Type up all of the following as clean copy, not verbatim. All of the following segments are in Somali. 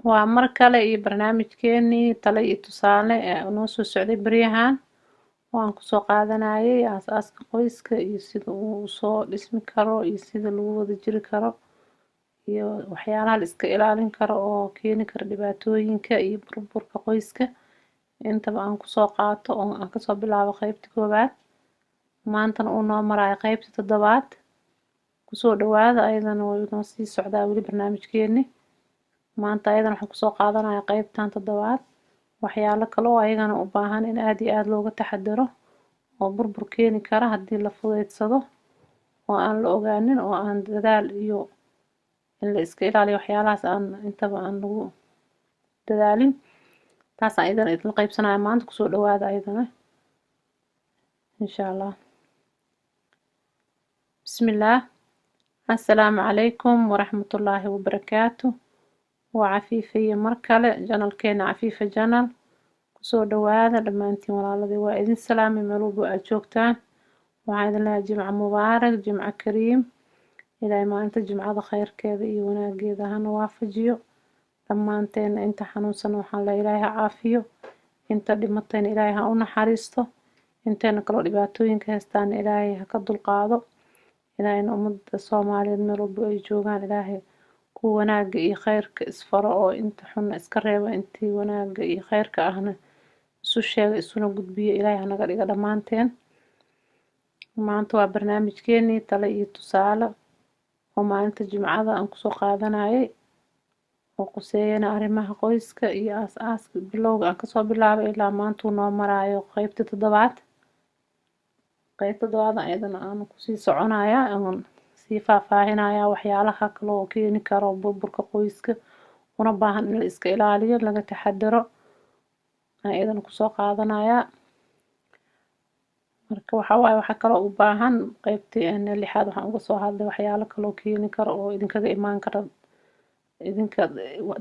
waa mar kale iyo barnaamijkeenii talo iyo tusaale ee noo soo socday baryahan waan kusoo qaadanayay aasaaska qoyska iyo sida uu soo dhismi karo iyo sida lagu wada jiri karo iyo waxyaalaha la iska ilaalin karo oo keeni kara dhibaatooyinka iyo burburka qoyska intaba aan kusoo qaato oo aan kasoo bilaabo qaybta koowaad maantana uu noo marayo qaybta toddobaad kusoo dhawaada ayadana waa inoo sii socdaa weli barnaamijkeenii maanta ayadana waxaan kusoo qaadanayaa qaybtan toddobaad waxyaalo kale oo ayagana u baahan in aad iyo aad looga taxadaro oo burbur keeni kara haddii la fudaydsado oo aan la ogaanin oo aan dadaal iyo in la iska ilaaliyo waxyaalahaas aan intaba aan lagu dadaalin taas ayadana idin qaybsanaya maanta kusoo dhawaada ayadana insha allah bismillaah assalaamu calaykum waraxmatullaahi wabarakaatu waa cafiifa iyo mar kale janalkeena cafiifa janal kusoo dhawaada dhammaantiin walaaladii waa idin salaami meel walba aad joogtaan waxaan idin leeyahay jimco mubaarak jimco kariim ilaahay maalinta jimcada khayrkeeda iyo wanaageeda hana waafajiyo dhammaanteena inta xanuunsan waxaan leeyahay ilaahay ha caafiyo inta dhimatayna ilaahay ha u naxariisto inteena kaloo dhibaatooyinka haystaan ilaahay ha ka dulqaado ilaahayna ummadda soomaaliyeed meel walba ay joogaan ilaahay ku wanaaga iyo khayrka isfaro oo inta xunna iska reeba intii wanaaga iyo khayrka ahna isu sheega isuna gudbiyo ilaahay hanaga dhiga dhammaanteen maanta waa barnaamijkeenii talo iyo tusaale oo maalinta jimcada aan kusoo qaadanayay oo quseeyana arrimaha qoyska iyo aas-aaska bilowga aan kasoo bilaabay ilaa maanta uu noo maraayo qaybta toddobaad ayadana aan kusii soconayaa aan sii faahfaahinayaa waxyaalaha kale oo keeni karo burburka qoyska una baahan in la iska ilaaliyo laga taxadaro ayadana kusoo qaadanayaa marka waxaa kaloo u baahan qaybtii lixaad waxaan uga soo hadlay waxyaalo kaloo keeni karo oo idinkaga imaan kara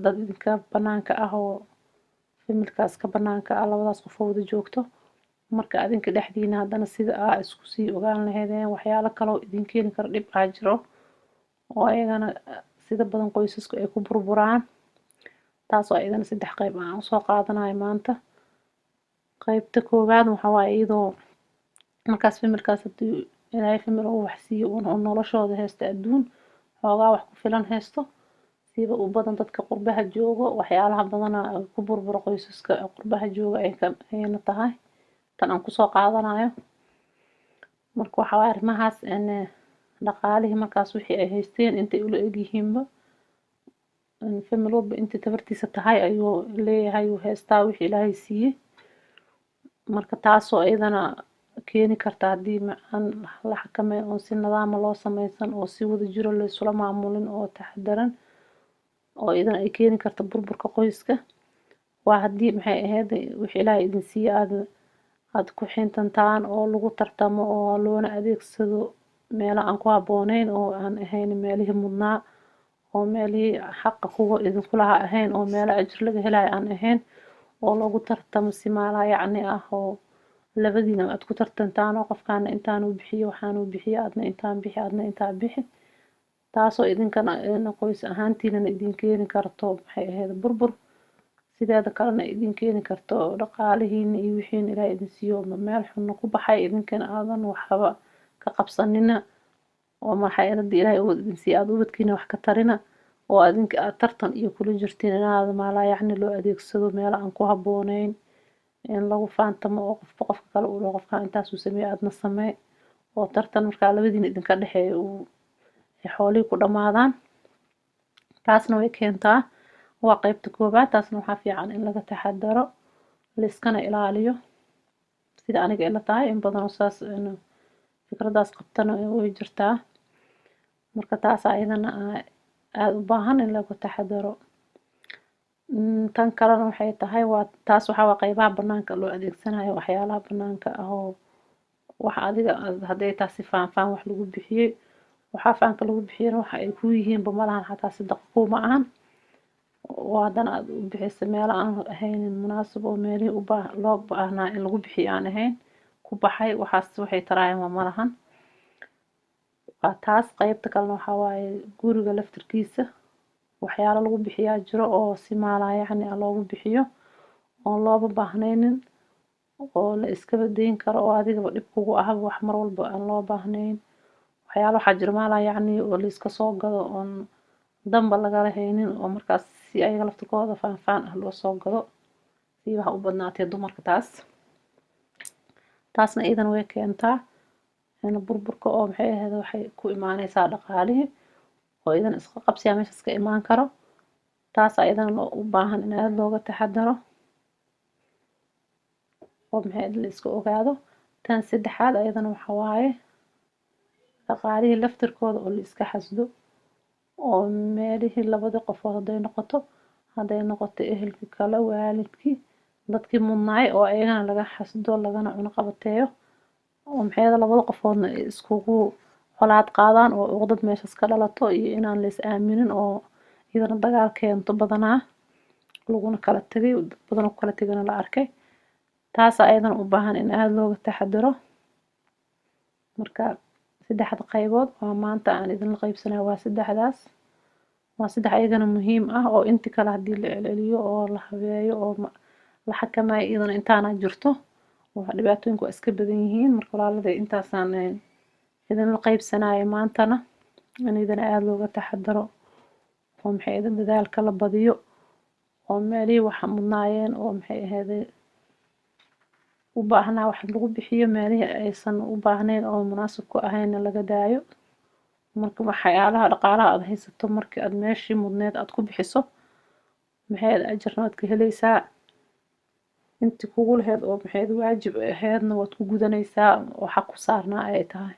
dad idinka banaanka ah oo familkaas ka banaanka ah labadaas qof oo wada joogto marka adinka dhexdiina haddana sida aa isku sii ogaan lahaydeen waxyaalo kaloo idin keeni kara dhib aa jiro oo ayagana sida badan qoysasku ay ku burburaan taasoo ayadana 3 qayb aan usoo qaadanayo maanta qaybta koowaad waxaa waaye iyadoo markaas familkaas haddii ilaahay famil uu wax siiyo oo noloshooda haysta adduun xoogaa wax ku filan haysto sida u badan dadka qurbaha joogo waxyaalaha badana ku burburo qoysaska qurbaha jooga ayna tahay tan aan kusoo qaadanayo marka waxaa waaye arrimahaas dhaqaalihii markaas wixii ay haysteen intay ula egyihiinba famil walba intii tabartiisa tahay ayuu leeyahay uu haystaa wixii ilaahay siiyey marka taasoo ayadana keeni karta haddii aan la xakameyn oo si nidaama loo sameysan oo si wada jiro la isula maamulin oo taxadaran oo iyadana ay keeni karta burburka qoyska waa haddii maxay ahayd wixii ilaahay idin siiyey aad ku xintantaan oo lagu tartamo oo loona adeegsado meelo aan ku habbooneyn oo aan ahayn meelihii mudnaa oo meelihii xaqa kuwa idinku lahaa ahayn oo meelo ajir laga helayo aan ahayn oo lagu tartamo si maalaa yacni ah oo labadiina aad ku tartantaan oo qofkaana intaan u bixiyo waxaan u bixiyo adna intaan bixi adna intaan bixi taasoo idinkana qoys ahaantiinana idin keeni karto maxay ahayd burbur sideeda kalena idin keeni karto dhaqaalihiina iyo wixiina ilaahay idin siiyo meel xunna ku baxay idinkana aadan waxba ka qabsanina oo maxay ahayd ilaahay uu idin siiyo aad ubadkiina wax ka tarina oo adinka aad tartan iyo kula jirtiin inaad maalaa yacni loo adeegsado meelo aan ku habbooneyn in lagu faantamo oo qofka kale uu dhaho qofkaan intaas uu sameeyo aadna samee oo tartan markaa labadiina idinka dhexeeyo uu xoolihii ku dhammaadaan taasna way keentaa waa qaybta koobaad taasna waxaa fiican in laga taxadaro la iskana ilaaliyo sida aniga ila tahay in badan oo saas fikradaas qabtana way jirtaa marka taas ayadana aad u baahan in laga taxadaro tan kalena waxay tahay waa taas waxaa qaybaha banaanka loo adeegsanayo waxyaalaha banaanka ah oo wax adiga hadday taasi faanfaan wax lagu bixiyey waxaa faanka lagu bixiyana waxa ay ku yihiinba malahan xataa sadaqa kuma ahan oo haddana aad u bixisa meelo aan ahaynin munaasab oo meelihii loo baahnaa in lagu bixiyo aan ahayn ku baxay waxaas waxay taraayaan malahan waa taas qaybta kalena waxaa waaye guriga laftirkiisa waxyaalo lagu bixiyaa jiro oo si maalaa yacni loogu bixiyo oon looba baahnaynin oo la iskaba dayn karo oo adigaba dhib kugu ahaba wax mar walba aan loo baahnayn waxyaalo waxaa jira maalaa yacni oo la iska soo gado oon danba lagala haynin oo markaas si ayaga laftirkooda faanfaan ah loo soo gado si waxa u badnaatee dumarka taasna iidan way keentaa burburka oo maxay ahayd waxay ku imaanaysaa dhaqaalihii oo iidan isqa qabsiyaa meeshaas ka imaan karo taas ayadana u baahan in aad looga taxadaro oo maxay la iska ogaado tan saddexaad ayadana waxa waaye dhaqaalihii laftirkooda oo la iska xasdo oo meelihii labadii qofood hadday noqoto ehelkii kale waalidkii dadkii mudnaay oo ayagana laga xasdo lagana cuno qabateeyo oo maxay labada qofoodna iskugu colaad qaadaan oo uqdad meeshaas ka dhalato iyo inaan la is aaminin oo iyadana dagaal keento badanaa laguna kala tagay dad badan oo kala tagana la arkay taas ayadana u baahan in aad looga taxadaro marka saddexda qaybood oo maanta aan idin qaybsanayo waa saddexdaas waa saddex ayagana muhiim ah oo inti kale haddii la celceliyo oo la habeeyo oo la xakameeyo iyadana intaana jirto waa dhibaatooyinku waa iska badan yihiin marka walaaladay intaasaan idin la qaybsanayo maantana in idana aad looga taxadaro oo maxay dadaalka la badiyo oo meelihii waxa mudnaayeen oo maxay ahaydee u baahnaa wax lagu bixiyo meelihii aysan u baahnayn oo munaasib ku ahayn laga daayo marka waxyaalaha dhaqaalaha aad haysato markii aad meeshii mudneed aad ku bixiso maxay ajarna waad ka helaysaa intii kugu lahayd oo maxay waajib ahaydna waad ku gudanaysaa oo xaq ku saarnaa ay tahay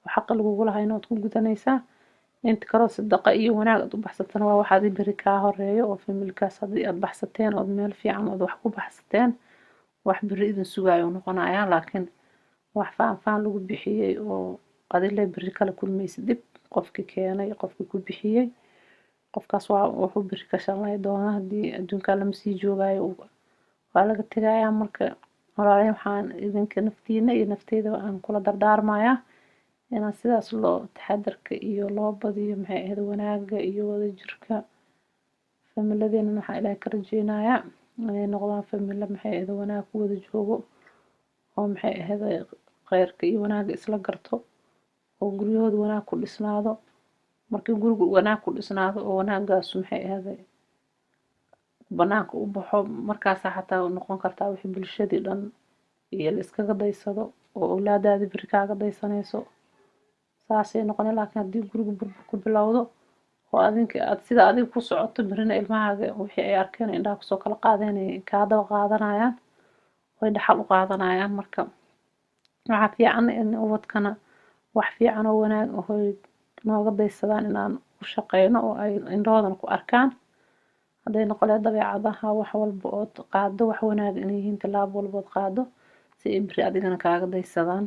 oo xaq lagugu lahayna waad ku gudanaysaa inta kale sadaqa iyo wanaag aad u baxsatana waa waxaad bari kaa horeeyo oo familkaas haddii aad baxsateen oo meel fiican oo wax ku baxsateen wax bari idin sugaayo noqonaya laakiin wax faanfaan lagu bixiyay oo adile bari kala kulmaysid dib qofkii keenay qofkii ku bixiyay qofkaas waa wuxuu bari ka shalay doona haddii adduunka lama sii joogaayo waa laga tagayaa marka walaalahay waxaan idinka naftiina iyo nafteyda aan kula dardaarmayaa inaan sidaas loo taxadarka iyo loo badiyo maxay ahayd wanaaga iyo wadajirka familadeena waxaa ilaahay ka rajeynayaa inay noqdaan famila maxay ahayd wanaag ku wada joogo oo maxay ahayd khayrka iyo wanaaga isla garto oo guryahooda wanaag ku dhisnaado markii gurigu wanaag ku dhisnaado oo wanaagaas maxay ahayd banaanka u baxo markaas xataa noqon kartaa wixii bulshadii dhan iyo la iskaga daysado oo awlaadaadi bari kaaga daysanayso saasay noqon laakiin haddii gurigu burbur ku bilowdo oo adinka aad sida adiga ku socoto birina ilmahaaga wixii ay arkeen indhaha kusoo kala qaadeen kaa daba qaadanayaan way dhaxal u qaadanayaan marka waxaa fiican in ubadkana wax fiican oo wanaag ahoy nooga daysadaan inaan u shaqeyno oo ay indhahoodana ku arkaan hadday noqolee dabeecadaha wax walba ood qaado wax wanaag inay yihiin tilaabo walbood qaado si ay beri adigana kaaga daysadaan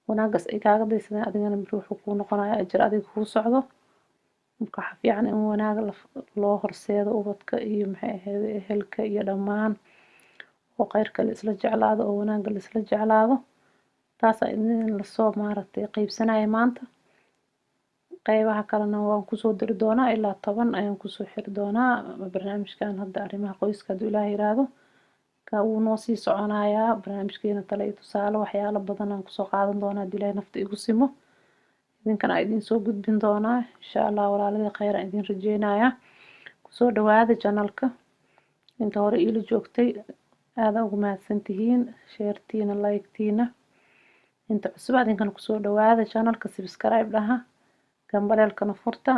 wanaagaas ay kaaga daysadaan adigana beri wuxuu kuu noqonayaa ajir adiga kuu socdo marka waxaa fiican in wanaag loo horseedo ubadka iyo maxay ahayd ehelka iyo dhammaan oo khayrka la isla jeclaado oo wanaagga la isla jeclaado taasaa idin lasoo maaragtay qaybsanaya maanta qaybaha kalena waan kusoo diri doonaa ilaa 10 ayaan kusoo xiri doonaa barnaamijkan hadda arrimaha qoyska hadduu ilaahay yiraahdo ka wuu noo sii soconayaa barnaamijkeena talo iyo tusaale waxyaalo badan aan kusoo qaadan doonaa haddii ilaahay nafta igu simo idinkana idin soo gudbin doonaa insha allah walaalada khayr aan idin rajeynayaa kusoo dhawaada channelka inta hore ila joogtay aad ugu mahadsantihiin sheertiina like-tiina inta cusub idinkana kusoo dhawaada channelka subscribe dhaha gambaleelkana furta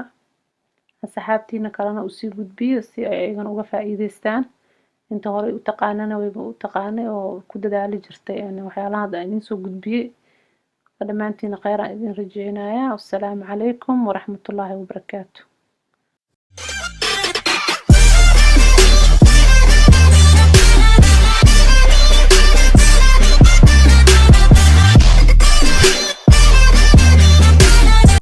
asxaabtiina kalena u sii gudbiyo si ay ayagana uga faa'iideystaan inta hore u taqaanana wayba u taqaanay oo ku dadaali jirtay waxyaalaha hadda idin soo gudbiyay dhammaantiina khayr aan idin rajeynayaa wassalaamu calaykum waraxmatullaahi wabarakaatuh